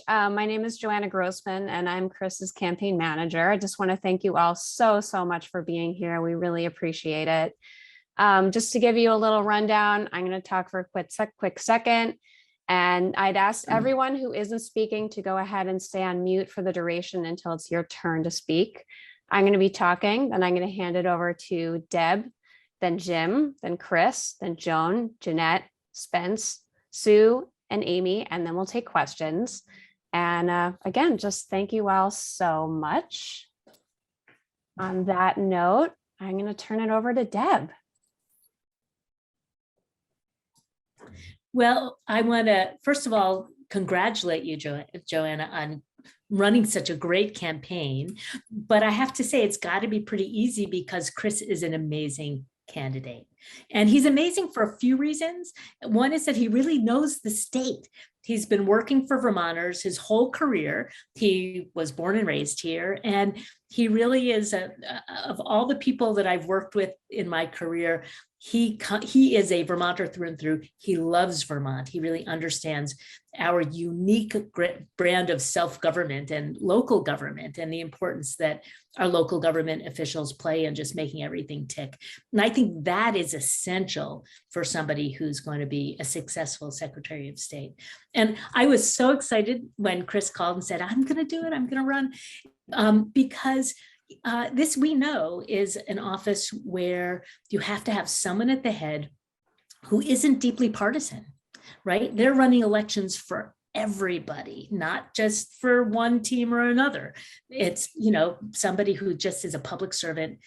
My name is Joanna Grossman, and I'm Chris's campaign manager. I just want to thank you all so much for being here. We really appreciate it. Just to give you a little rundown, I'm going to talk for a quick second. And I'd ask everyone who isn't speaking to go ahead and stay on mute for the duration until it's your turn to speak. I'm going to be talking, then I'm going to hand it over to Deb, then Jim, then Chris, then Joan, Jeanette, Spence, Sue, and Amy, and then we'll take questions. And again, just thank you all so much. On that note, I'm going to turn it over to Deb. Well, I want to, first of all, congratulate you, Joanna, on running such a great campaign. But I have to say, it's got to be pretty easy because Chris is an amazing candidate. And he's amazing for a few reasons. One is that he really knows the state. He's been working for Vermonters his whole career. He was born and raised here. And he really is, of all the people that I've worked with in my career, he is a Vermonter through and through. He loves Vermont. He really understands our unique brand of self-government and local government and the importance that our local government officials play in just making everything tick. And I think that is essential for somebody who's going to be a successful Secretary of State. And I was so excited when Chris called and said, I'm going to do it, I'm going to run, because this, we know, is an office where you have to have someone at the head who isn't deeply partisan, right? They're running elections for everybody, not just for one team or another. It's, you know, somebody who just is a public servant,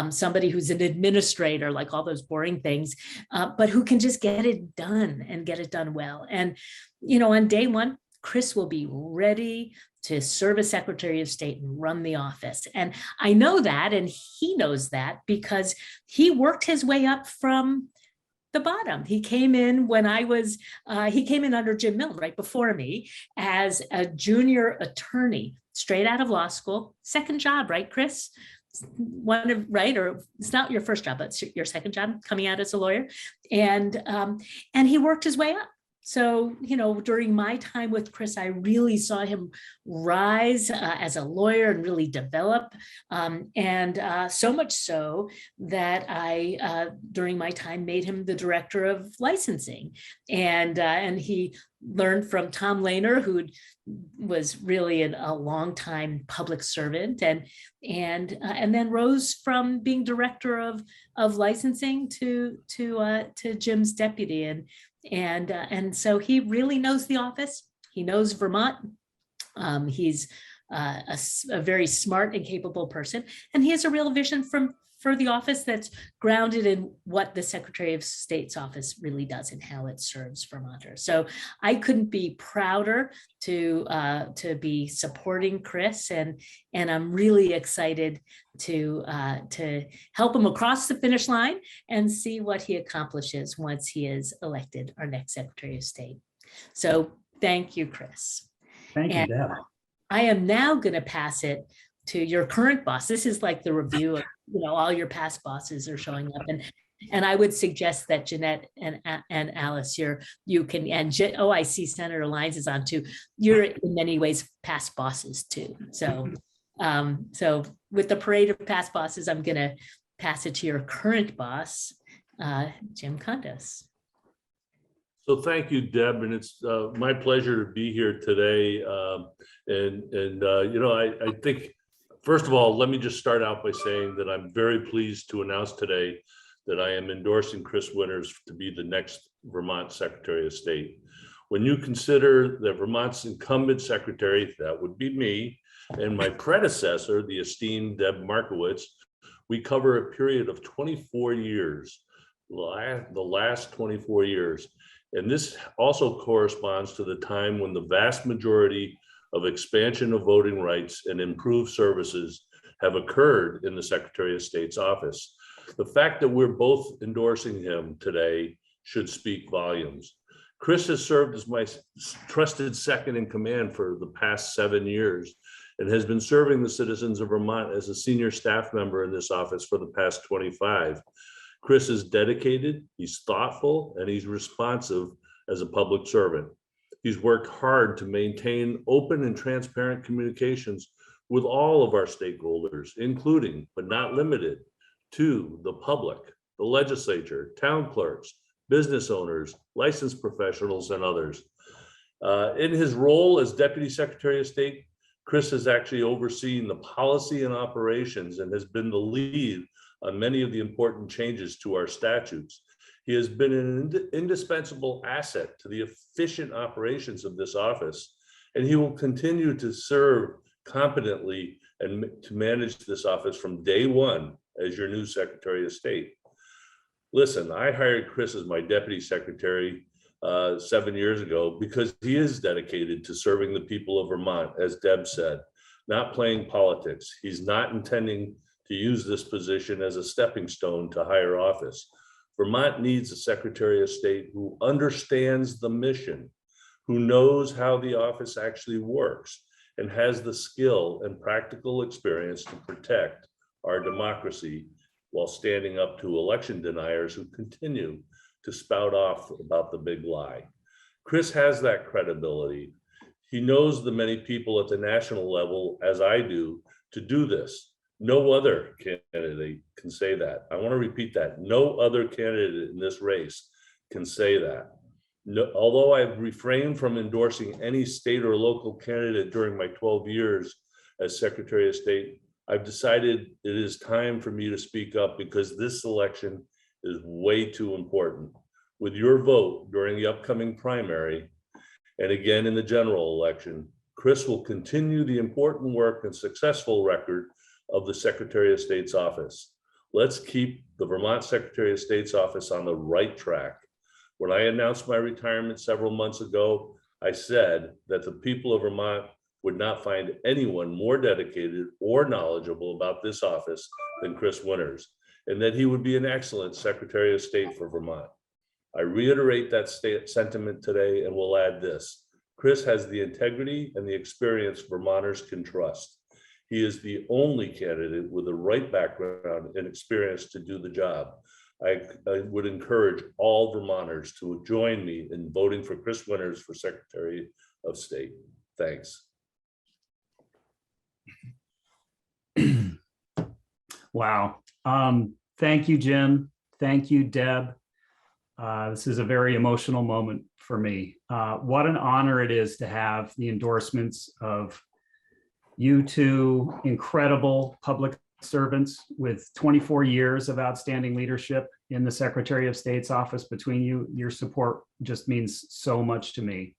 somebody who's an administrator, like all those boring things, but who can just get it done and get it done well. And, you know, on day one, Chris will be ready to serve as Secretary of State and run the office. And I know that, and he knows that because he worked his way up from the bottom. He came in when he came in under Jim Milne, right before me, as a junior attorney, straight out of law school, second job, right, Chris? Right? Or it's not your first job, but it's your second job coming out as a lawyer. And he worked his way up. So, you know, during my time with Chris, I really saw him rise as a lawyer and really develop. And so much so that I, during my time, made him the director of licensing. And he learned from Tom Lehner, who was really a long-time public servant, and then rose from being director of licensing to Jim's deputy. And so he really knows the office. He knows Vermont. He's a very smart and capable person, and he has a real vision for the office that's grounded in what the Secretary of State's office really does and how it serves Vermonters. So I couldn't be prouder to be supporting Chris, and I'm really excited to help him across the finish line and see what he accomplishes once he is elected our next Secretary of State. So thank you, Chris. Thank you, Deb. I am now going to pass it to your current boss. This is like the review of, you know, all your past bosses are showing up, and I would suggest that Jeanette and Alice, you can, and I see Senator Lyons is on too. You're in many ways past bosses too. So with the parade of past bosses, I'm going to pass it to your current boss, Jim Condos. So thank you, Deb, and it's my pleasure to be here today. You know, I think, first of all, let me just start out by saying that I'm very pleased to announce today that I am endorsing Chris Winters to be the next Vermont Secretary of State. When you consider that Vermont's incumbent secretary, that would be me, and my predecessor, the esteemed Deb Markowitz, we cover a period of 24 years, the last 24 years. And this also corresponds to the time when the vast majority of expansion of voting rights and improved services have occurred in the Secretary of State's office. The fact that we're both endorsing him today should speak volumes. Chris has served as my trusted second in command for the past 7 years and has been serving the citizens of Vermont as a senior staff member in this office for the past 25. Chris is dedicated, he's thoughtful, and he's responsive as a public servant. He's worked hard to maintain open and transparent communications with all of our stakeholders, including, but not limited to, the public, the legislature, town clerks, business owners, licensed professionals, and others. In his role as Deputy Secretary of State, Chris has actually overseen the policy and operations and has been the lead on many of the important changes to our statutes. He has been an indispensable asset to the efficient operations of this office, and he will continue to serve competently and to manage this office from day one as your new Secretary of State. Listen, I hired Chris as my Deputy Secretary 7 years ago because he is dedicated to serving the people of Vermont, as Deb said, not playing politics. He's not intending to use this position as a stepping stone to higher office. Vermont needs a Secretary of State who understands the mission, who knows how the office actually works, and has the skill and practical experience to protect our democracy while standing up to election deniers who continue to spout off about the big lie. Chris has that credibility. He knows the many people at the national level, as I do, to do this. No other candidate can say that. I want to repeat that. No other candidate in this race can say that. No, although I've refrained from endorsing any state or local candidate during my 12 years as Secretary of State, I've decided it is time for me to speak up because this election is way too important. With your vote during the upcoming primary and again in the general election, Chris will continue the important work and successful record of the Secretary of State's office. Let's keep the Vermont Secretary of State's office on the right track. When I announced my retirement several months ago, I said that the people of Vermont would not find anyone more dedicated or knowledgeable about this office than Chris Winters, and that he would be an excellent Secretary of State for Vermont. I reiterate that sentiment today and will add this. Chris has the integrity and the experience Vermonters can trust. He is the only candidate with the right background and experience to do the job. I would encourage all Vermonters to join me in voting for Chris Winters for Secretary of State. Thanks. Wow. Thank you, Jim. Thank you, Deb. This is a very emotional moment for me. What an honor it is to have the endorsements of you two incredible public servants with 24 years of outstanding leadership in the Secretary of State's office. Between you, your support just means so much to me.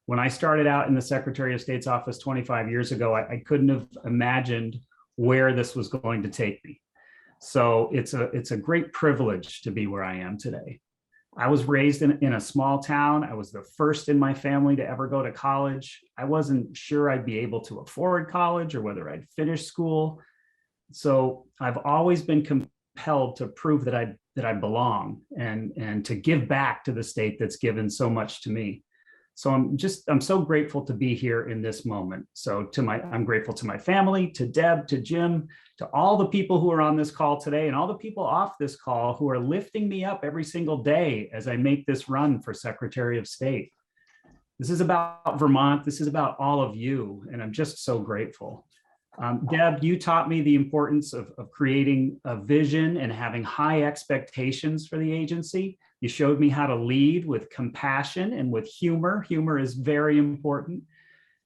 When I started out in the Secretary of State's office 25 years ago, I couldn't have imagined where this was going to take me. So it's a great privilege to be where I am today. I was raised in a small town. I was the first in my family to ever go to college. I wasn't sure I'd be able to afford college or whether I'd finish school. So I've always been compelled to prove that I belong and to give back to the state that's given so much to me. So I'm so grateful to be here in this moment. So I'm grateful to my family, to Deb, to Jim, to all the people who are on this call today and all the people off this call who are lifting me up every single day as I make this run for Secretary of State. This is about Vermont. This is about all of you. And I'm just so grateful. Deb, you taught me the importance of creating a vision and having high expectations for the agency. You showed me how to lead with compassion and with humor. Humor is very important.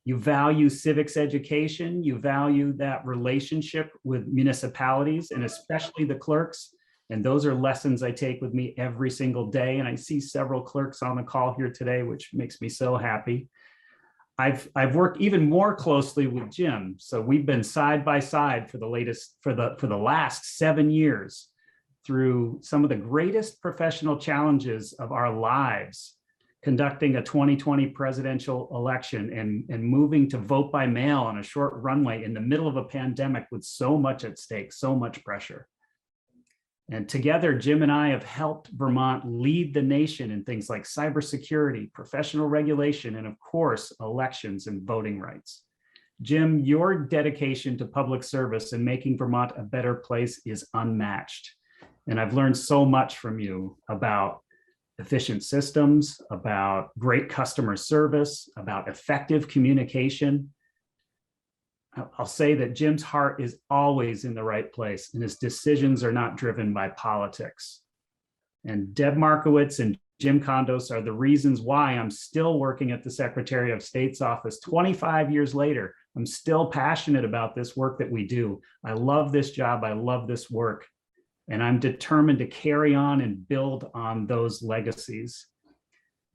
You value civics education. You value that relationship with municipalities and especially the clerks. And those are lessons I take with me every single day. And I see several clerks on the call here today, which makes me so happy. I've worked even more closely with Jim. So we've been side by side for the last 7 years through some of the greatest professional challenges of our lives, conducting a 2020 presidential election and moving to vote by mail on a short runway in the middle of a pandemic with so much at stake, so much pressure. And together, Jim and I have helped Vermont lead the nation in things like cybersecurity, professional regulation, and of course, elections and voting rights. Jim, your dedication to public service and making Vermont a better place is unmatched. And I've learned so much from you about efficient systems, about great customer service, about effective communication. I'll say that Jim's heart is always in the right place and his decisions are not driven by politics. And Deb Markowitz and Jim Condos are the reasons why I'm still working at the Secretary of State's office 25 years later. I'm still passionate about this work that we do. I love this job. I love this work. And I'm determined to carry on and build on those legacies.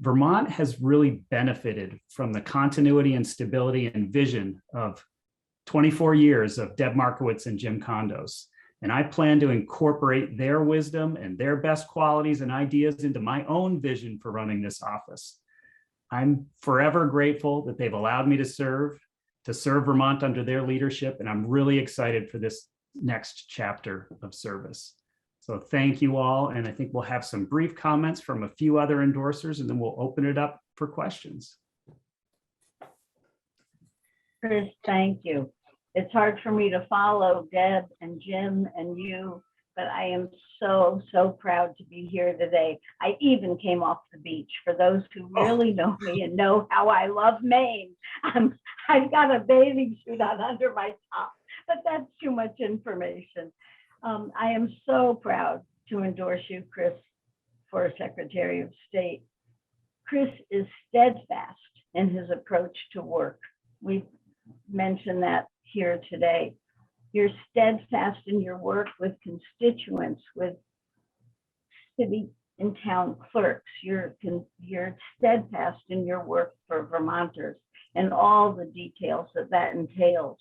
Vermont has really benefited from the continuity and stability and vision of 24 years of Deb Markowitz and Jim Condos. And I plan to incorporate their wisdom and their best qualities and ideas into my own vision for running this office. I'm forever grateful that they've allowed me to serve Vermont under their leadership. And I'm really excited for this next chapter of service. So thank you all. And I think we'll have some brief comments from a few other endorsers, and then we'll open it up for questions. Chris, thank you. It's hard for me to follow Deb and Jim and you, but I am so, so proud to be here today. I even came off the beach. For those who really know me and know how I love Maine, I've got a bathing suit on under my top, but that's too much information. I am so proud to endorse you, Chris, for Secretary of State. Chris is steadfast in his approach to work. We've mentioned that here today. You're steadfast in your work with constituents, with city and town clerks. You're steadfast in your work for Vermonters and all the details that entails.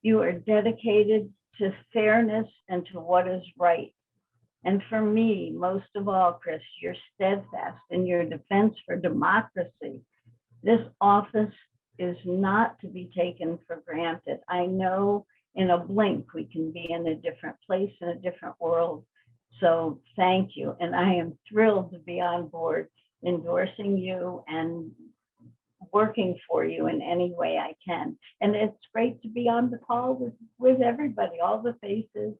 You are dedicated to fairness and to what is right. And for me, most of all, Chris, you're steadfast in your defense for democracy. This office is not to be taken for granted. I know in a blink we can be in a different place, in a different world. So thank you. And I am thrilled to be on board endorsing you and working for you in any way I can. And it's great to be on the call with everybody, all the faces.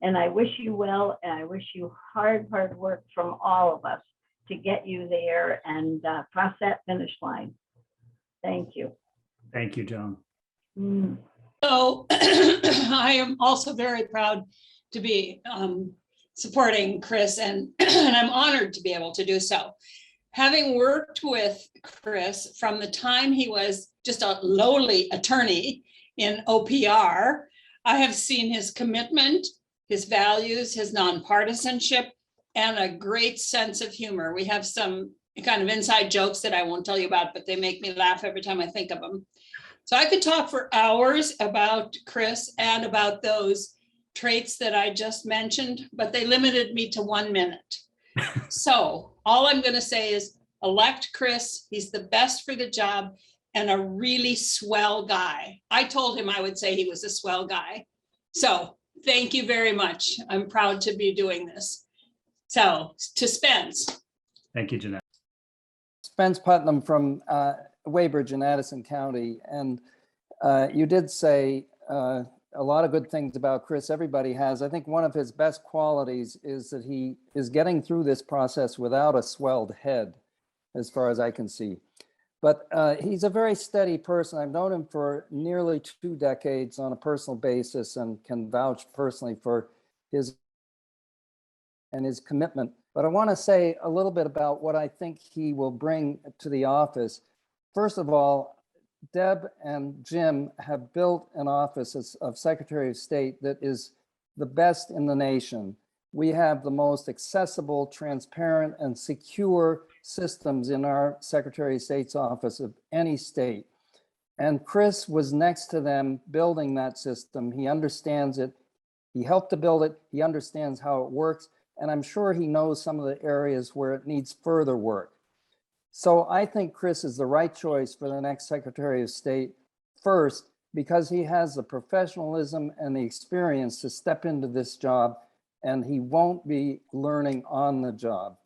And I wish you well, and I wish you hard work from all of us to get you there and cross that finish line. Thank you. Thank you, Joan. So I am also very proud to be supporting Chris, and I'm honored to be able to do so. Having worked with Chris from the time he was just a lowly attorney in OPR, I have seen his commitment, his values, his nonpartisanship, and a great sense of humor. We have some kind of inside jokes that I won't tell you about, but they make me laugh every time I think of them. So I could talk for hours about Chris and about those traits that I just mentioned, but they limited me to 1 minute. So all I'm going to say is elect Chris. He's the best for the job and a really swell guy. I told him I would say he was a swell guy. So thank you very much. I'm proud to be doing this. So to Spence. Thank you, Jeanette. Spence Putnam from Weybridge in Addison County. And you did say a lot of good things about Chris. Everybody has. I think one of his best qualities is that he is getting through this process without a swelled head, as far as I can see. But he's a very steady person. I've known him for nearly 2 decades on a personal basis and can vouch personally for his commitment. But I want to say a little bit about what I think he will bring to the office. First of all, Deb and Jim have built an office of Secretary of State that is the best in the nation. We have the most accessible, transparent, and secure systems in our Secretary of State's office of any state. And Chris was next to them building that system. He understands it. He helped to build it. He understands how it works. And I'm sure he knows some of the areas where it needs further work. So I think Chris is the right choice for the next Secretary of State, first, because he has the professionalism and the experience to step into this job, and he won't be learning on the job.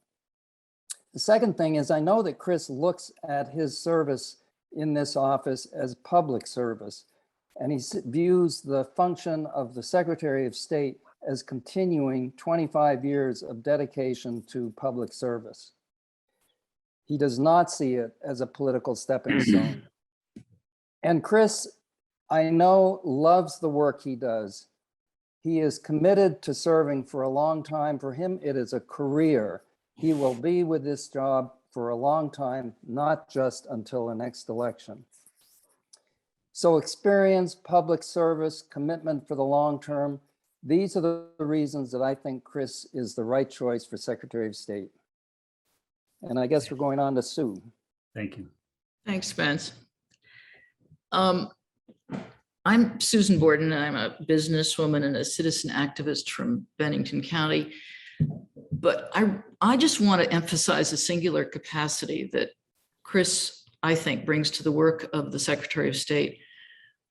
The second thing is I know that Chris looks at his service in this office as public service, and he views the function of the Secretary of State as continuing 25 years of dedication to public service. He does not see it as a political stepping stone. And Chris, I know, loves the work he does. He is committed to serving for a long time. For him, it is a career. He will be with this job for a long time, not just until the next election. So experience, public service, commitment for the long term, these are the reasons that I think Chris is the right choice for Secretary of State. And I guess we're going on to Sue. Thank you. Thanks, Spence. I'm Susan Borden, and I'm a businesswoman and a citizen activist from Bennington County. But I just want to emphasize a singular capacity that Chris, I think, brings to the work of the Secretary of State,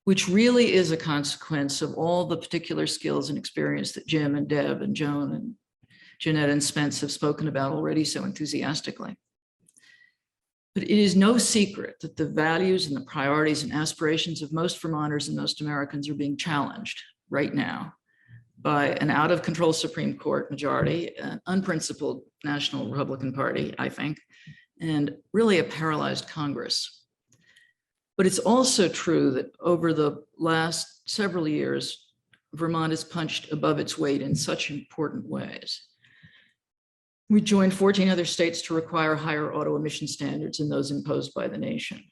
which really is a consequence of all the particular skills and experience that Jim and Deb and Joan and Jeanette and Spence have spoken about already so enthusiastically. But it is no secret that the values and the priorities and aspirations of most Vermonters and most Americans are being challenged right now by an out-of-control Supreme Court majority, an unprincipled National Republican Party, I think, and really a paralyzed Congress. But it's also true that over the last several years, Vermont has punched above its weight in such important ways. We joined 14 other states to require higher auto emission standards than those imposed by the nation.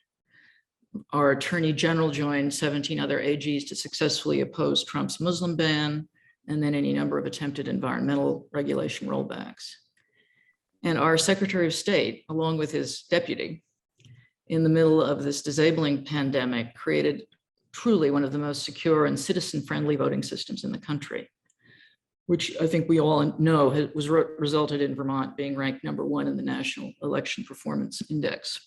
Our Attorney General joined 17 other AGs to successfully oppose Trump's Muslim ban, and then any number of attempted environmental regulation rollbacks. And our Secretary of State, along with his deputy, in the middle of this disabling pandemic, created truly one of the most secure and citizen-friendly voting systems in the country, which I think we all know resulted in Vermont being ranked #1 in the National Election Performance Index.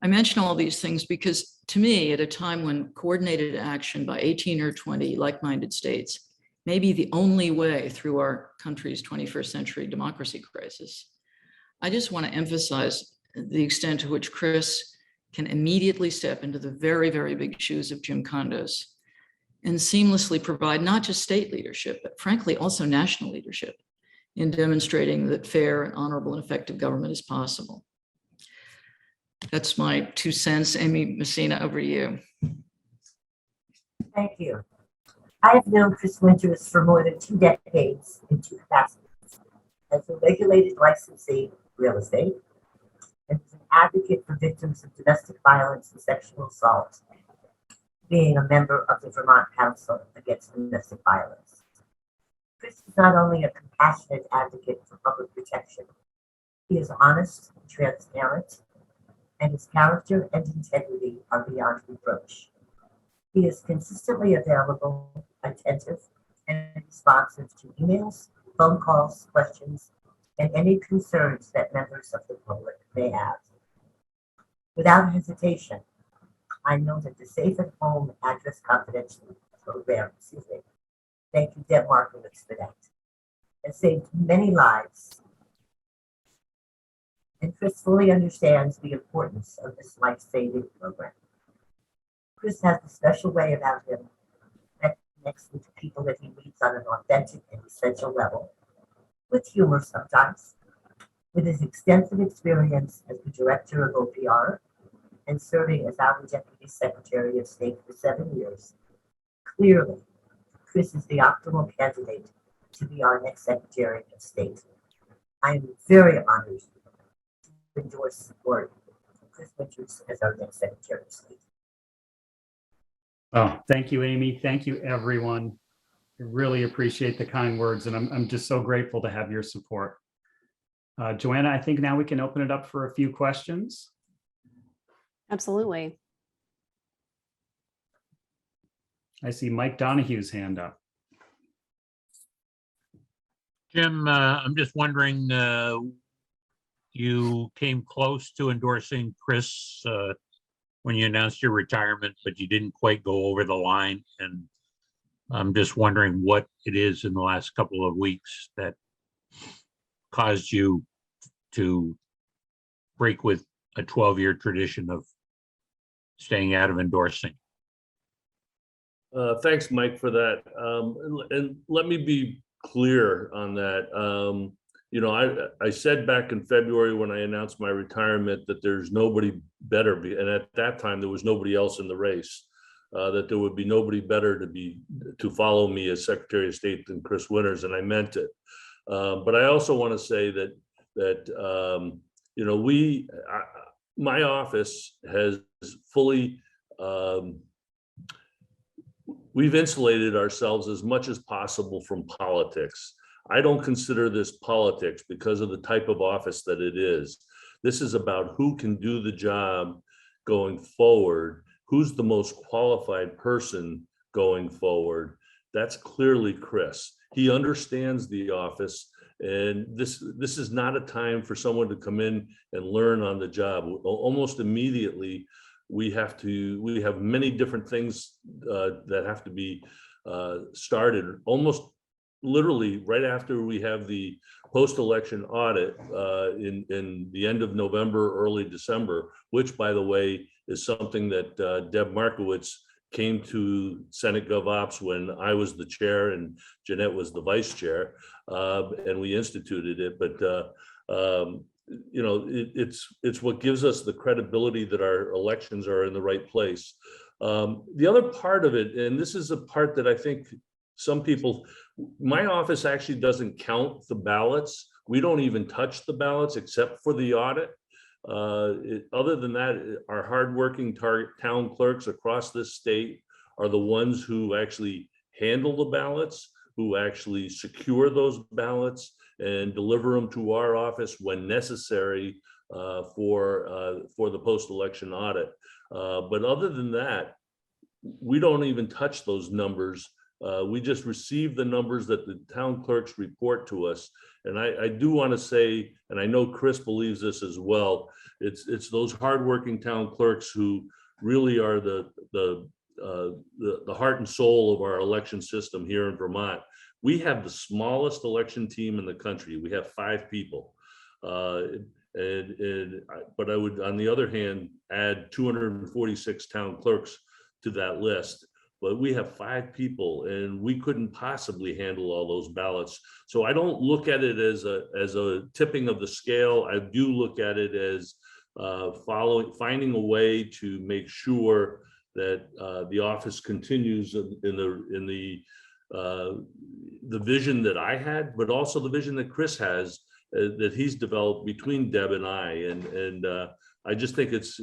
I mention all these things because, to me, at a time when coordinated action by 18 or 20 like-minded states may be the only way through our country's 21st century democracy crisis, I just want to emphasize the extent to which Chris can immediately step into the very, very big shoes of Jim Condos and seamlessly provide not just state leadership, but frankly, also national leadership in demonstrating that fair and honorable and effective government is possible. That's my 2 cents. Amy Messina, over to you. Thank you. I have known Chris Winters for more than 2 decades in 2 capacities: as a regulated licensee of real estate and as an advocate for victims of domestic violence and sexual assault, being a member of the Vermont Council Against Domestic Violence. Chris is not only a compassionate advocate for public protection, he is honest and transparent, and his character and integrity are beyond reproach. He is consistently available, attentive, and responsive to emails, phone calls, questions, and any concerns that members of the public may have. Without hesitation, I know that the Safe at Home Address Confidential program, thank you, Deb Markowitz, for that, has saved many lives. And Chris fully understands the importance of this life-saving program. Chris has a special way about him that connects with the people that he meets on an authentic and essential level, with humor sometimes. With his extensive experience as the director of OPR and serving as our Deputy Secretary of State for 7 years, clearly, Chris is the optimal candidate to be our next Secretary of State. I am very honored to endorse support for Chris Winters as our next Secretary of State. Oh, thank you, Amy. Thank you, everyone. I really appreciate the kind words, and I'm just so grateful to have your support. Joanna, I think now we can open it up for a few questions. Absolutely. I see Mike Donahue's hand up. Jim, I'm just wondering, you came close to endorsing Chris when you announced your retirement, but you didn't quite go over the line. And I'm just wondering what it is in the last couple of weeks that caused you to break with a 12-year tradition of staying out of endorsing. Thanks, Mike, for that. And let me be clear on that. You know, I said back in February when I announced my retirement that there's nobody better, and at that time there was nobody else in the race, that there would be nobody better to follow me as Secretary of State than Chris Winters, and I meant it. But I also want to say that you know, my office has fully we've insulated ourselves as much as possible from politics. I don't consider this politics because of the type of office that it is. This is about who can do the job going forward, who's the most qualified person going forward. That's clearly Chris. He understands the office, and this is not a time for someone to come in and learn on the job. Almost immediately, we have many different things that have to be started almost literally right after we have the post-election audit in the end of November, early December, which, by the way, is something that Deb Markowitz came to Senate Gov Ops when I was the chair and Jeanette was the vice chair, and we instituted it. But you know, it's what gives us the credibility that our elections are in the right place. The other part of it, and this is a part that I think some people, my office actually doesn't count the ballots. We don't even touch the ballots except for the audit. Other than that, our hardworking town clerks across this state are the ones who actually handle the ballots, who actually secure those ballots and deliver them to our office when necessary for the post-election audit. But other than that, we don't even touch those numbers. We just receive the numbers that the town clerks report to us. And I do want to say, and I know Chris believes this as well, it's those hardworking town clerks who really are the heart and soul of our election system here in Vermont. We have the smallest election team in the country. We have 5 people. But I would, on the other hand, add 246 town clerks to that list. But we have 5 people and we couldn't possibly handle all those ballots. So I don't look at it as a tipping of the scale. I do look at it as finding a way to make sure that the office continues in the vision that I had, but also the vision that Chris has, that he's developed between Deb and I. And I just think it's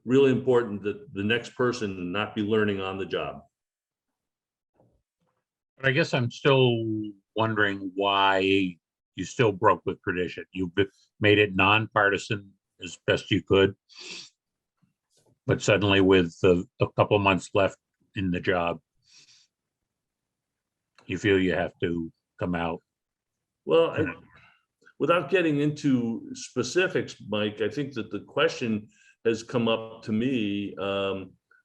really important that the next person not be learning on the job. But I guess I'm still wondering why you still broke with tradition. You've made it nonpartisan as best you could, but suddenly with a couple of months left in the job, you feel you have to come out. Well, without getting into specifics, Mike, I think that the question has come up to me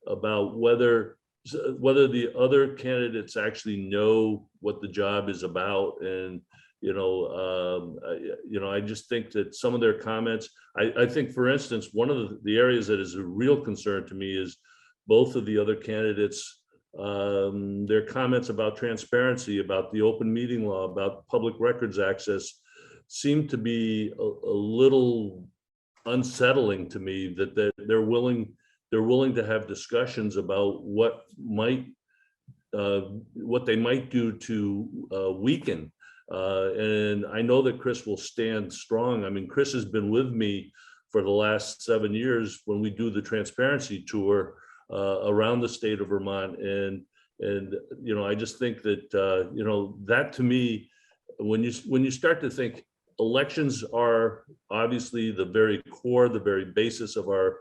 about whether the other candidates actually know what the job is about. And I just think that some of their comments, I think, for instance, one of the areas that is a real concern to me is both of the other candidates, their comments about transparency, about the open meeting law, about public records access seem to be a little unsettling to me, that they're willing to have discussions about what they might do to weaken. And I know that Chris will stand strong. I mean, Chris has been with me for the last 7 years when we do the transparency tour around the state of Vermont. And I just think that, that to me, when you start to think, elections are obviously the very core, the very basis of our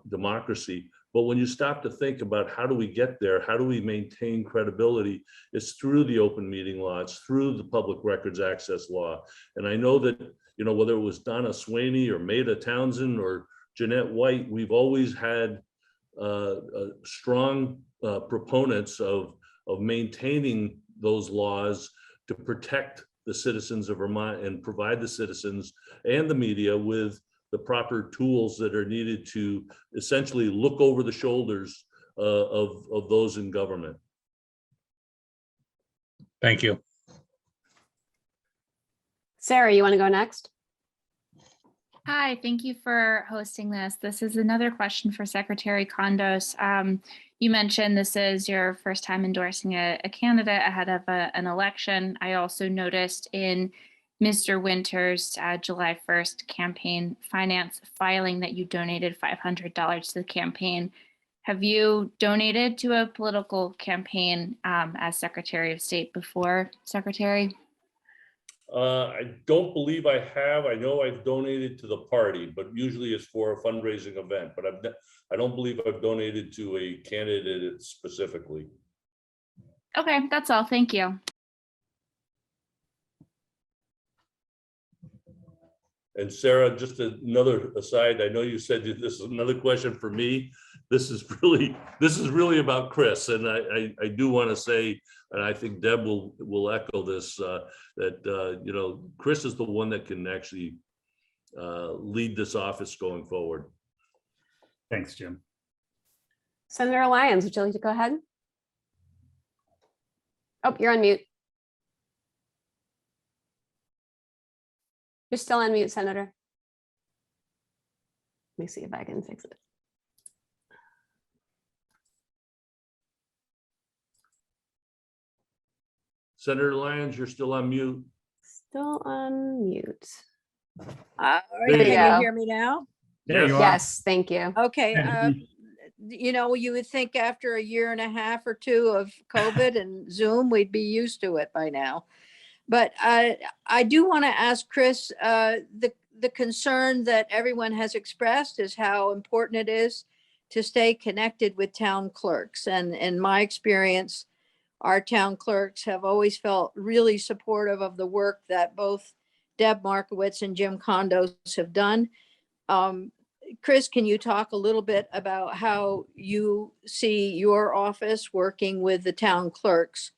democracy. But when you stop to think about how do we get there, how do we maintain credibility, it's through the open meeting law, it's through the public records access law. And I know that, whether it was Donna Swaney or Maida Townsend or Jeanette White, we've always had strong proponents of maintaining those laws to protect the citizens of Vermont and provide the citizens and the media with the proper tools that are needed to essentially look over the shoulders of those in government. Thank you. Sarah, you want to go next? Hi, thank you for hosting this. This is another question for Secretary Condos. You mentioned this is your first time endorsing a candidate ahead of an election. I also noticed in Mr. Winter's July 1st campaign finance filing that you donated $500 to the campaign. Have you donated to a political campaign as Secretary of State before, Secretary? I don't believe I have. I know I've donated to the party, but usually it's for a fundraising event. But I don't believe I've donated to a candidate specifically. Okay, that's all. Thank you. And Sarah, just another aside, I know you said that this is another question for me. This is really about Chris, and I do want to say, and I think Deb will echo this, that you know, Chris is the one that can actually lead this office going forward. Thanks, Jim. Senator Lyons, would you like to go ahead? Oh, you're on mute. You're still on mute, Senator. Let me see if I can fix it. Senator Lyons, you're still on mute. Still on mute. All There right, you can go. you hear me now? There you are. Yes, thank you. Okay, Yeah. you know, you would think after a year and a half or two of COVID and Zoom, we'd be used to it by now. But I do want to ask Chris, the concern that everyone has expressed is how important it is to stay connected with town clerks. And in my experience, our town clerks have always felt really supportive of the work that both Deb Markowitz and Jim Condos have done. Chris, can you talk a little bit about how you see your office working with the town clerks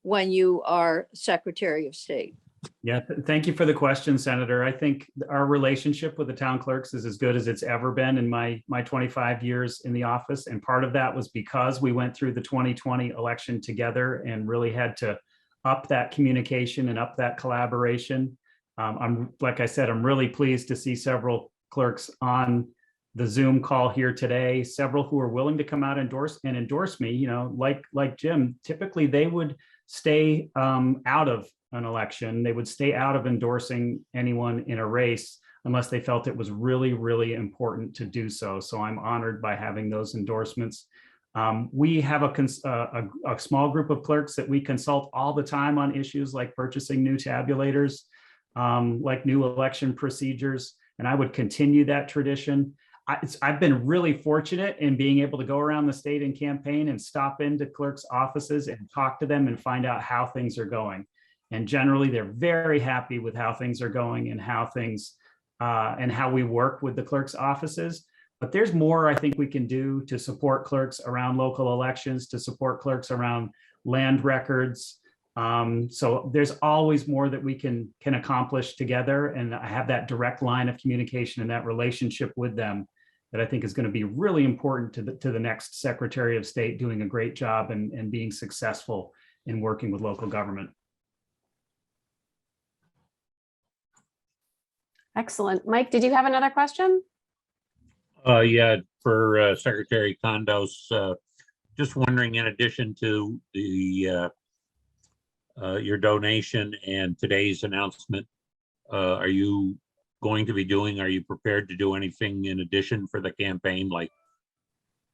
when you are Secretary of State? Yeah, thank you for the question, Senator. I think our relationship with the town clerks is as good as it's ever been in my 25 years in the office. And part of that was because we went through the 2020 election together and really had to up that communication and up that collaboration. Like I said, I'm really pleased to see several clerks on the Zoom call here today, several who are willing to come out and endorse me. You know, like Jim, typically they would stay out of an election. They would stay out of endorsing anyone in a race unless they felt it was really, really important to do so. So I'm honored by having those endorsements. We have a small group of clerks that we consult all the time on issues like purchasing new tabulators, like new election procedures, and I would continue that tradition. I've been really fortunate in being able to go around the state and campaign and stop into clerks' offices and talk to them and find out how things are going. And generally, they're very happy with how things are going and how we work with the clerks' offices. But there's more I think we can do to support clerks around local elections, to support clerks around land records. So there's always more that we can accomplish together. And I have that direct line of communication and that relationship with them that I think is going to be really important to the next Secretary of State doing a great job and being successful in working with local government. Excellent. Mike, did you have another question? Yeah, for Secretary Condos, just wondering, in addition to the your donation and today's announcement, are you prepared to do anything in addition for the campaign, like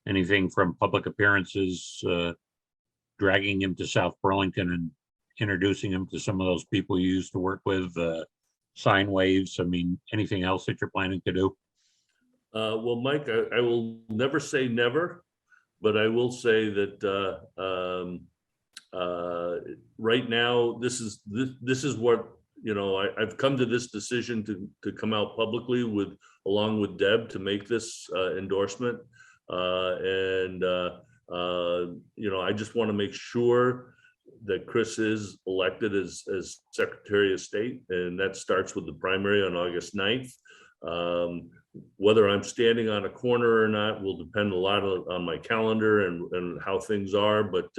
anything from public appearances, dragging him to South Burlington and introducing him to some of those people you used to work with, sine waves? I mean, anything else that you're planning to do? Well, Mike, I will never say never, but I will say that right now, this is what, you know, I've come to this decision to come out publicly along with Deb to make this endorsement. You know, I just want to make sure that Chris is elected as Secretary of State, and that starts with the primary on August 9th. whether I'm standing on a corner or not will depend a lot on my calendar and how things are, but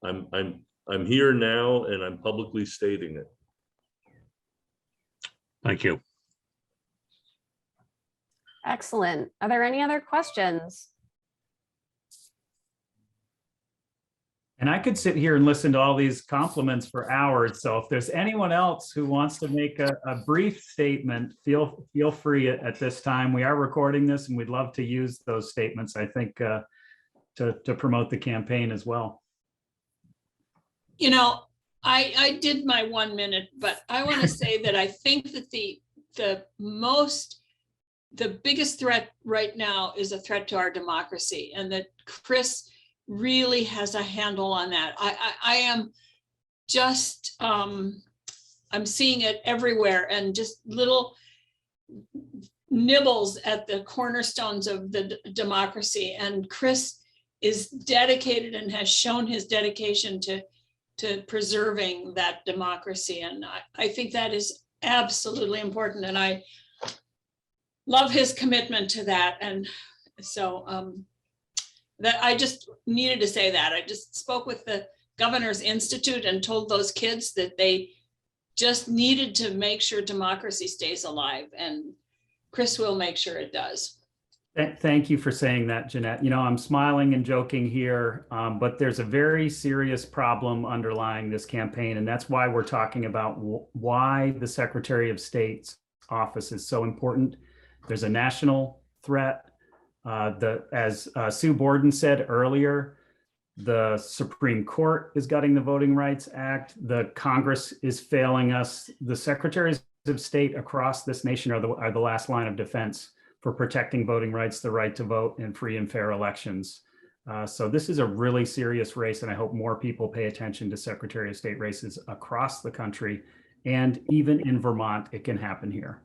I'm here now and I'm publicly stating it. Thank you. Excellent. Are there any other questions? And I could sit here and listen to all these compliments for hours. So if there's anyone else who wants to make a brief statement, feel free at this time. We are recording this and we'd love to use those statements, I think, to promote the campaign as well. You know, I did my 1 minute, but I want to say that I think that the biggest threat right now is a threat to our democracy, and that Chris really has a handle on that. I am just, I'm seeing it everywhere, and just little nibbles at the cornerstones of the democracy. And Chris is dedicated and has shown his dedication to preserving that democracy. And I think that is absolutely important. And I love his commitment to that. And so that I just needed to say that. I just spoke with the Governor's Institute and told those kids that they just needed to make sure democracy stays alive. And Chris will make sure it does. Thank you for saying that, Jeanette. You know, I'm smiling and joking here, but there's a very serious problem underlying this campaign. And that's why we're talking about why the Secretary of State's office is so important. There's a national threat. As Sue Borden said earlier, the Supreme Court is gutting the Voting Rights Act. The Congress is failing us. The Secretaries of State across this nation are the last line of defense for protecting voting rights, the right to vote, and free and fair elections. So this is a really serious race, and I hope more people pay attention to Secretary of State races across the country, and even in Vermont, it can happen here.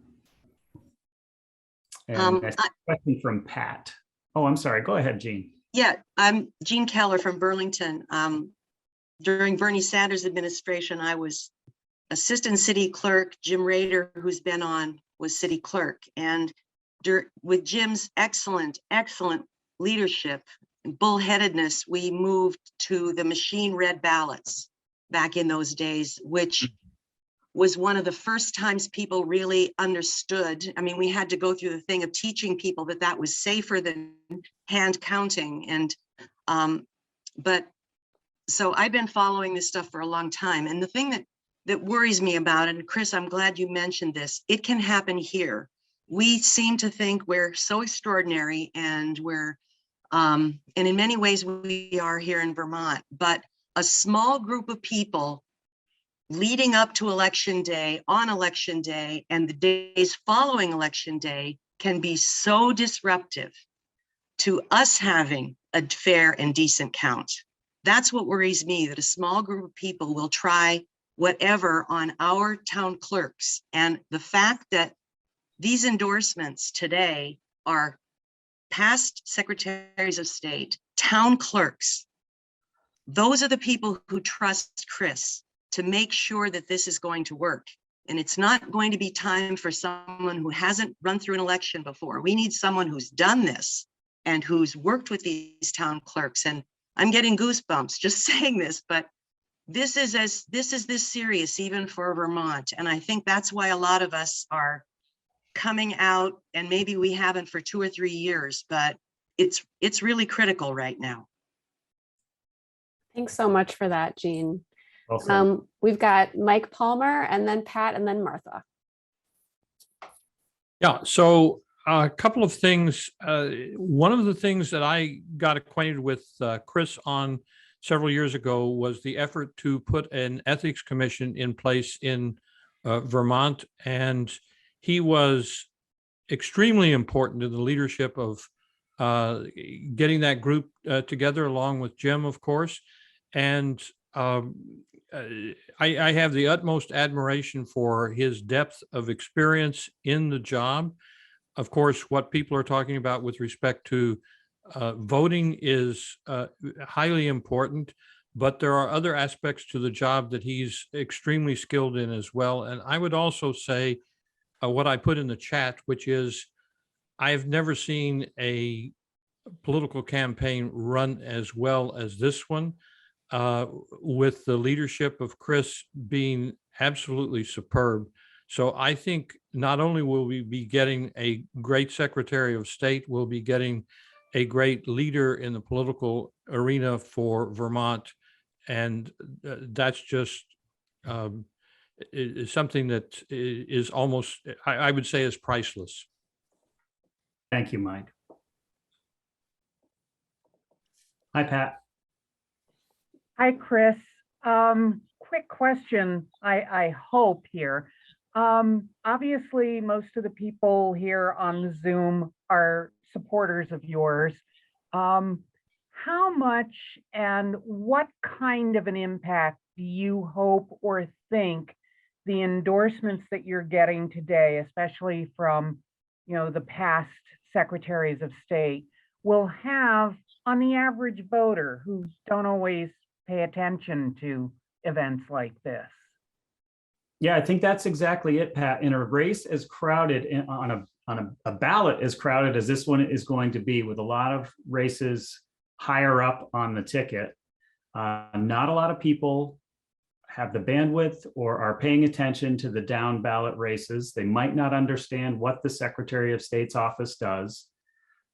And a question from Pat. Oh, I'm sorry. Go ahead, Jean. Yeah, I'm Jean Keller from Burlington. During Bernie Sanders' administration, I was assistant city clerk. Jim Rader, who's been on, was city clerk. And with Jim's excellent leadership and bullheadedness, we moved to the machine read ballots back in those days, which was one of the first times people really understood. I mean, we had to go through the thing of teaching people that that was safer than hand counting. And but so I've been following this stuff for a long time. And the thing that worries me about it, and Chris, I'm glad you mentioned this, it can happen here. We seem to think we're so extraordinary, and and in many ways we are here in Vermont, but a small group of people leading up to election day, on election day, and the days following election day can be so disruptive to us having a fair and decent count. That's what worries me, that a small group of people will try whatever on our town clerks. And the fact that these endorsements today are past secretaries of state, town clerks. Those are the people who trust Chris to make sure that this is going to work. And it's not going to be time for someone who hasn't run through an election before. We need someone who's done this and who's worked with these town clerks. And I'm getting goosebumps just saying this, but this is this serious even for Vermont. And I think that's why a lot of us are coming out, and maybe we haven't for 2 or 3 years, but it's really critical right now. Thanks so much for that, Jean. Also, We've got Mike Palmer, and then Pat, and then Martha. Yeah, so a couple of things. One of the things that I got acquainted with Chris on several years ago was the effort to put an ethics commission in place in Vermont, and he was extremely important to the leadership of getting that group together, along with Jim, of course. And I have the utmost admiration for his depth of experience in the job. Of course, what people are talking about with respect to voting is highly important, but there are other aspects to the job that he's extremely skilled in as well. And I would also say what I put in the chat, which is I've never seen a political campaign run as well as this one, with the leadership of Chris being absolutely superb. So I think not only will we be getting a great Secretary of State, we'll be getting a great leader in the political arena for Vermont. And that's just is something that is almost, I would say, is priceless. Thank you, Mike. Hi, Pat. Hi, Chris. Quick question, I hope here. Obviously, most of the people here on Zoom are supporters of yours. How much and what kind of an impact do you hope or think the endorsements that you're getting today, especially from, the past secretaries of state, will have on the average voter who don't always pay attention to events like this? Yeah, I think that's exactly it, Pat. In a race as crowded, on a ballot as crowded as this one is going to be, with a lot of races higher up on the ticket, not a lot of people have the bandwidth or are paying attention to the down ballot races. They might not understand what the Secretary of State's office does.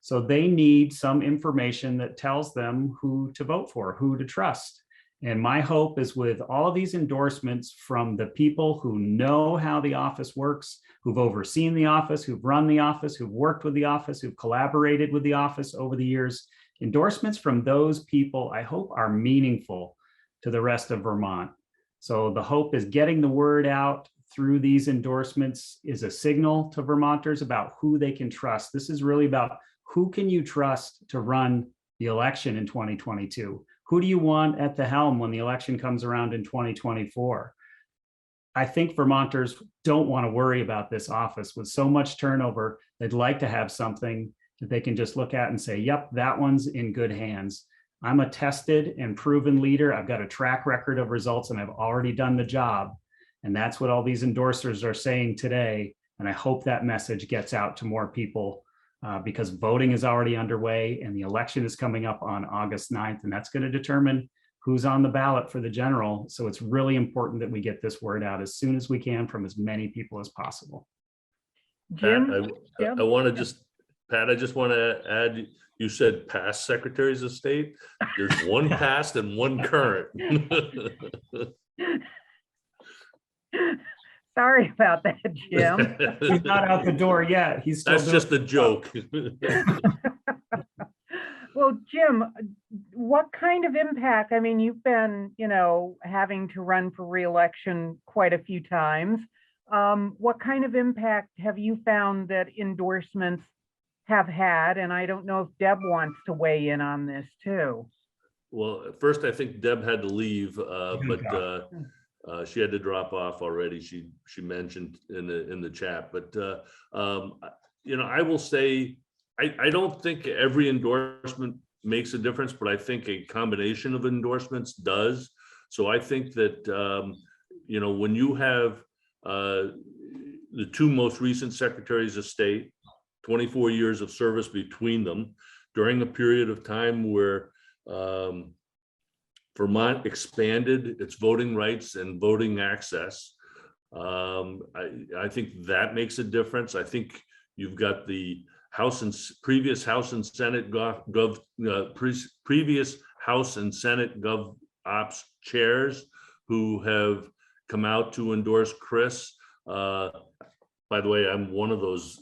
So they need some information that tells them who to vote for, who to trust. And my hope is, with all of these endorsements from the people who know how the office works, who've overseen the office, who've run the office, who've worked with the office, who've collaborated with the office over the years, endorsements from those people, I hope, are meaningful to the rest of Vermont. So the hope is getting the word out through these endorsements is a signal to Vermonters about who they can trust. This is really about who can you trust to run the election in 2022? Who do you want at the helm when the election comes around in 2024? I think Vermonters don't want to worry about this office with so much turnover. They'd like to have something that they can just look at and say, yep, that one's in good hands. I'm a tested and proven leader. I've got a track record of results and I've already done the job. And that's what all these endorsers are saying today. And I hope that message gets out to more people, because voting is already underway and the election is coming up on August 9th. And that's going to determine who's on the ballot for the general. So it's really important that we get this word out as soon as we can from as many people as possible. Jim? Pat, I want to just, Pat, I just want to add, you said past secretaries of state. There's one past and one current. Sorry about that, Jim. He's not out the door yet. He's still That's just a joke. Well, Jim, what kind of impact? I mean, you've been, having to run for re-election quite a few times. What kind of impact have you found that endorsements have had? And I don't know if Deb wants to weigh in on this too. Well, at first I think Deb had to leave, but she had to drop off already. She mentioned in the chat, but I will say, I don't think every endorsement makes a difference, but I think a combination of endorsements does. So I think that when you have the two most recent secretaries of state, 24 years of service between them, during a period of time where Vermont expanded its voting rights and voting access. I think that makes a difference. I think you've got the previous House and Senate previous House and Senate Gov Ops chairs who have come out to endorse Chris. By the way, I'm one of those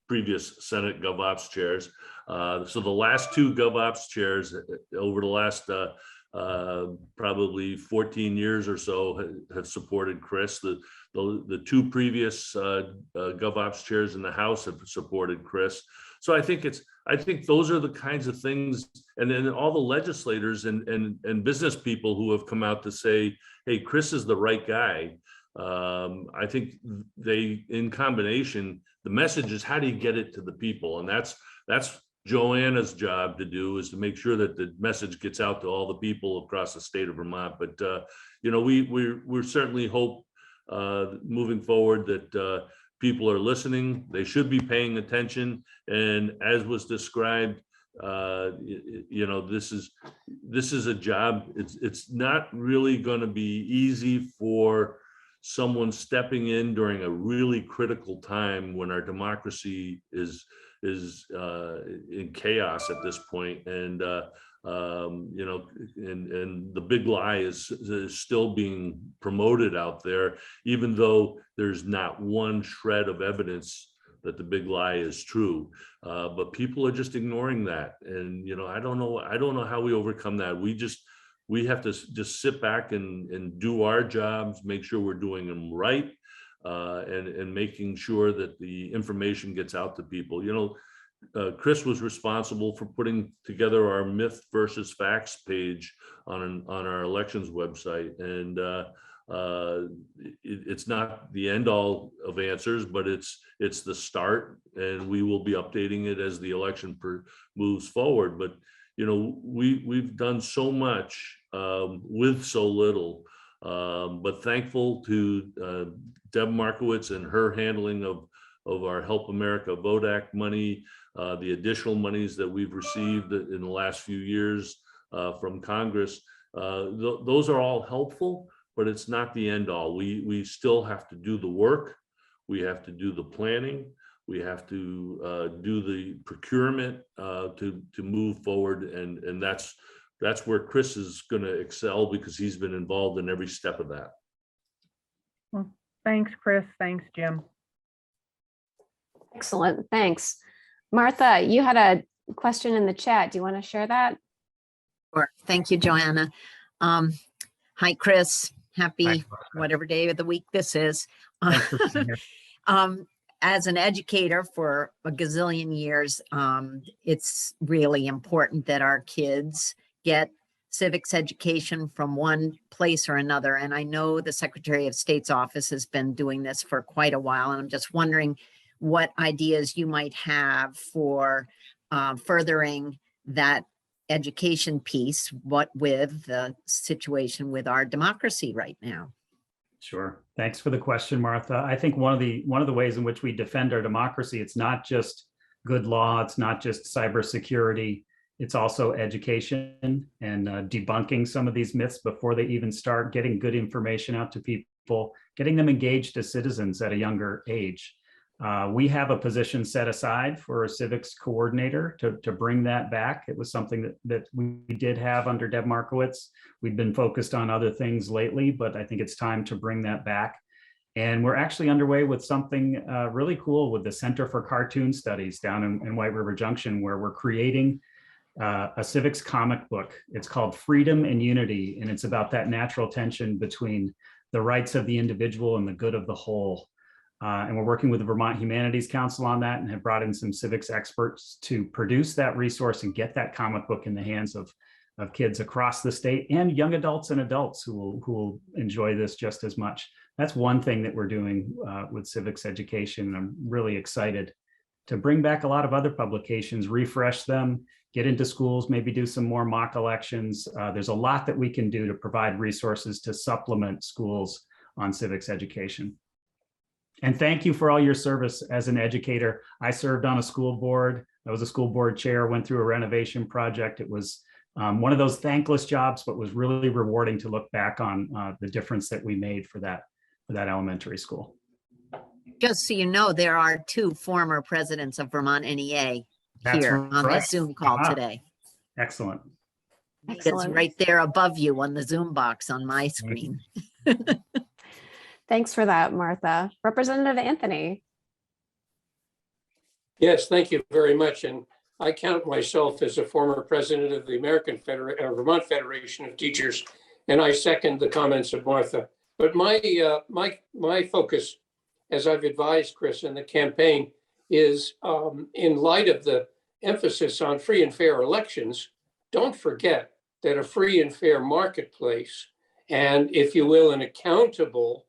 previous Senate Gov Ops chairs. So the last two Gov Ops chairs over the last probably 14 years or so have supported Chris. The two previous Gov Ops chairs in the House have supported Chris. So I think those are the kinds of things, and then all the legislators and business people who have come out to say, hey, Chris is the right guy. I think they, in combination, the message is how do you get it to the people? And that's Joanna's job to do, is to make sure that the message gets out to all the people across the state of Vermont. But we certainly hope moving forward that people are listening. They should be paying attention. And as was described, this is a job. It's not really going to be easy for someone stepping in during a really critical time when our democracy is in chaos at this point. And and the big lie is still being promoted out there, even though there's not one shred of evidence that the big lie is true. But people are just ignoring that. And, I don't know how we overcome that. We have to just sit back and do our jobs, make sure we're doing them right, and making sure that the information gets out to people. Chris was responsible for putting together our myth versus facts page on our elections website. And it's not the end all of answers, but it's the start, and we will be updating it as the election moves forward. But we've done so much with so little, but thankful to Deb Markowitz and her handling of our Help America Vote Act money, the additional monies that we've received in the last few years from Congress. Those are all helpful, but it's not the end all. We still have to do the work. We have to do the planning. We have to do the procurement to move forward. And that's where Chris is going to excel, because he's been involved in every step of that. Well, thanks, Chris. Thanks, Jim. Excellent, thanks. Martha, you had a question in the chat. Do you want to share that? Sure. Thank you, Joanna. Hi, Chris. Happy whatever day of the week this is. As an educator for a gazillion years, it's really important that our kids get civics education from one place or another. And I know the Secretary of State's office has been doing this for quite a while. And I'm just wondering what ideas you might have for furthering that education piece, what with the situation with our democracy right now. Sure. Thanks for the question, Martha. I think one of the ways in which we defend our democracy, it's not just good law, it's not just cybersecurity, it's also education and debunking some of these myths before they even start, getting good information out to people, getting them engaged as citizens at a younger age. We have a position set aside for a civics coordinator to bring that back. It was something that we did have under Deb Markowitz. We've been focused on other things lately, but I think it's time to bring that back. And we're actually underway with something really cool with the Center for Cartoon Studies down in White River Junction, where we're creating a civics comic book. It's called Freedom and Unity, and it's about that natural tension between the rights of the individual and the good of the whole. And we're working with the Vermont Humanities Council on that, and have brought in some civics experts to produce that resource and get that comic book in the hands of kids across the state, and young adults and adults who will enjoy this just as much. That's one thing that we're doing with civics education. And I'm really excited to bring back a lot of other publications, refresh them, get into schools, maybe do some more mock elections. There's a lot that we can do to provide resources to supplement schools on civics education. And thank you for all your service as an educator. I served on a school board. I was a school board chair, went through a renovation project. It was one of those thankless jobs, but was really rewarding to look back on the difference that we made for that elementary school. Just so you know, there are 2 former presidents of Vermont NEA here on the Zoom call today. Excellent. It's right there above you on the Zoom box on my screen. Thanks for that, Martha. Representative Anthony. Yes, thank you very much. And I count myself as a former president of the Vermont Federation of Teachers, and I second the comments of Martha. But my focus, as I've advised Chris in the campaign, is in light of the emphasis on free and fair elections, don't forget that a free and fair marketplace, and if you will, an accountable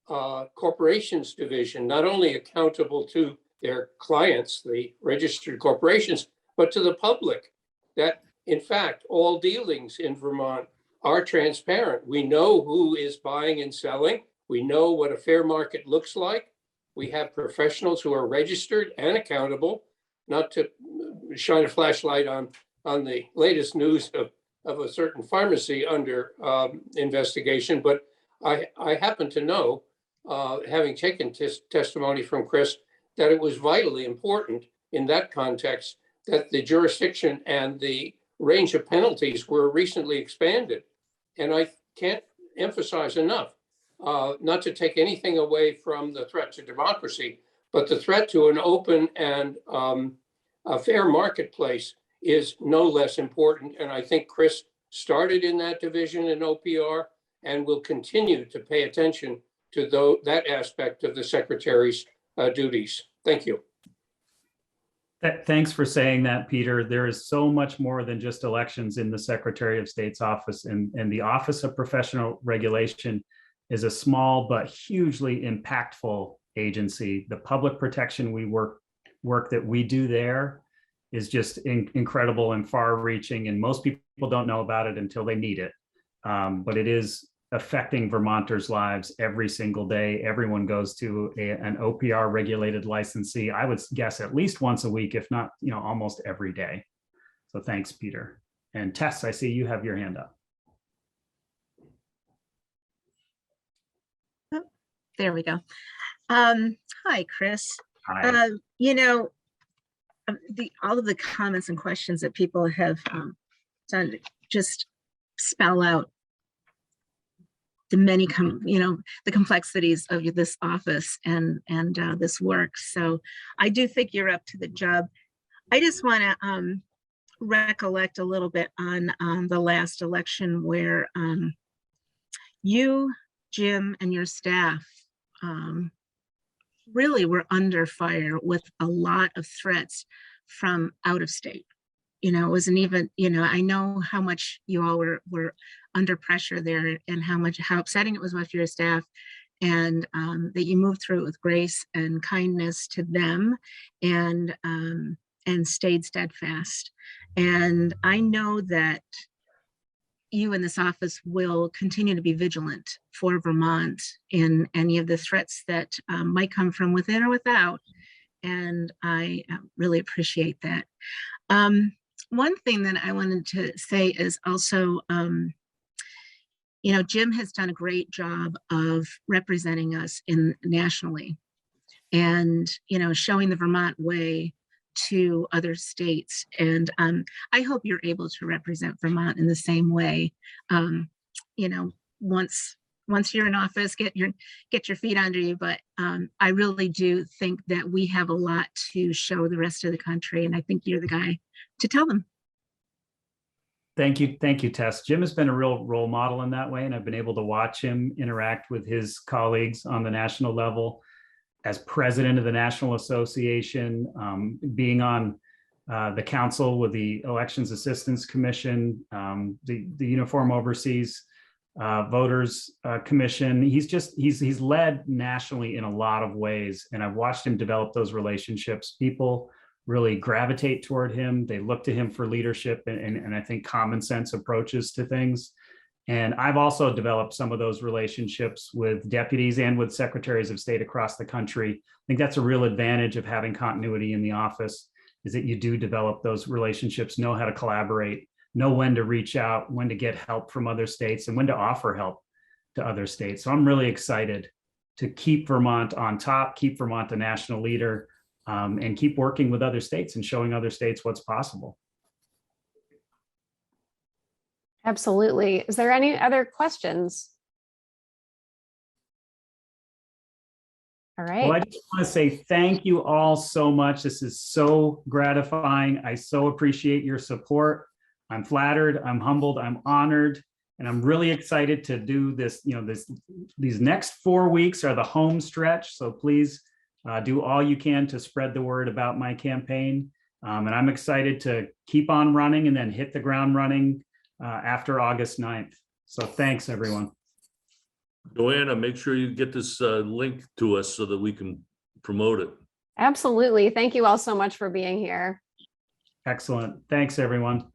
corporations division, not only accountable to their clients, the registered corporations, but to the public, that in fact, all dealings in Vermont are transparent. We know who is buying and selling. We know what a fair market looks like. We have professionals who are registered and accountable, not to shine a flashlight on the latest news of a certain pharmacy under investigation, but I happen to know, having taken testimony from Chris, that it was vitally important in that context that the jurisdiction and the range of penalties were recently expanded. And I can't emphasize enough, not to take anything away from the threat to democracy, but the threat to an open and a fair marketplace is no less important. And I think Chris started in that division in OPR and will continue to pay attention to that aspect of the secretary's duties. Thank you. Thanks for saying that, Peter. There is so much more than just elections in the Secretary of State's office, and the Office of Professional Regulation is a small but hugely impactful agency. The public protection work that we do there is just incredible and far-reaching, and most people don't know about it until they need it. But it is affecting Vermonters' lives every single day. Everyone goes to an OPR regulated licensee, I would guess at least once a week, if not, almost every day. So thanks, Peter. And Tess, I see you have your hand up. Oh, there we go. Hi, Chris. Hi. All of the comments and questions that people have done just spell out the many, the complexities of this office and this work. So I do think you're up to the job. I just want to recollect a little bit on the last election where you, Jim, and your staff really were under fire with a lot of threats from out of state. It wasn't even, I know how much you all were under pressure there and how upsetting it was with your staff, and that you moved through it with grace and kindness to them and stayed steadfast. And I know that you in this office will continue to be vigilant for Vermont in any of the threats that might come from within or without. And I really appreciate that. One thing that I wanted to say is also, Jim has done a great job of representing us nationally and, showing the Vermont way to other states. And I hope you're able to represent Vermont in the same way. Once you're in office, get your feet under you. But I really do think that we have a lot to show the rest of the country. And I think you're the guy to tell them. Thank you, Tess. Jim has been a real role model in that way, and I've been able to watch him interact with his colleagues on the national level. As president of the National Association, being on the council with the Elections Assistance Commission, the Uniform Overseas Voters Commission. He's led nationally in a lot of ways, and I've watched him develop those relationships. People really gravitate toward him. They look to him for leadership and I think common sense approaches to things. And I've also developed some of those relationships with deputies and with secretaries of state across the country. I think that's a real advantage of having continuity in the office, is that you do develop those relationships, know how to collaborate, know when to reach out, when to get help from other states, and when to offer help to other states. So I'm really excited to keep Vermont on top, keep Vermont a national leader, and keep working with other states and showing other states what's possible. Absolutely. Is there any other questions? All right. Well, I just want to say thank you all so much. This is so gratifying. I so appreciate your support. I'm flattered, I'm humbled, I'm honored, and I'm really excited to do this. These next 4 weeks are the home stretch. So please do all you can to spread the word about my campaign. And I'm excited to keep on running and then hit the ground running after August 9th. So thanks, everyone. Joanna, make sure you get this link to us so that we can promote it. Absolutely. Thank you all so much for being here. Excellent. Thanks, everyone.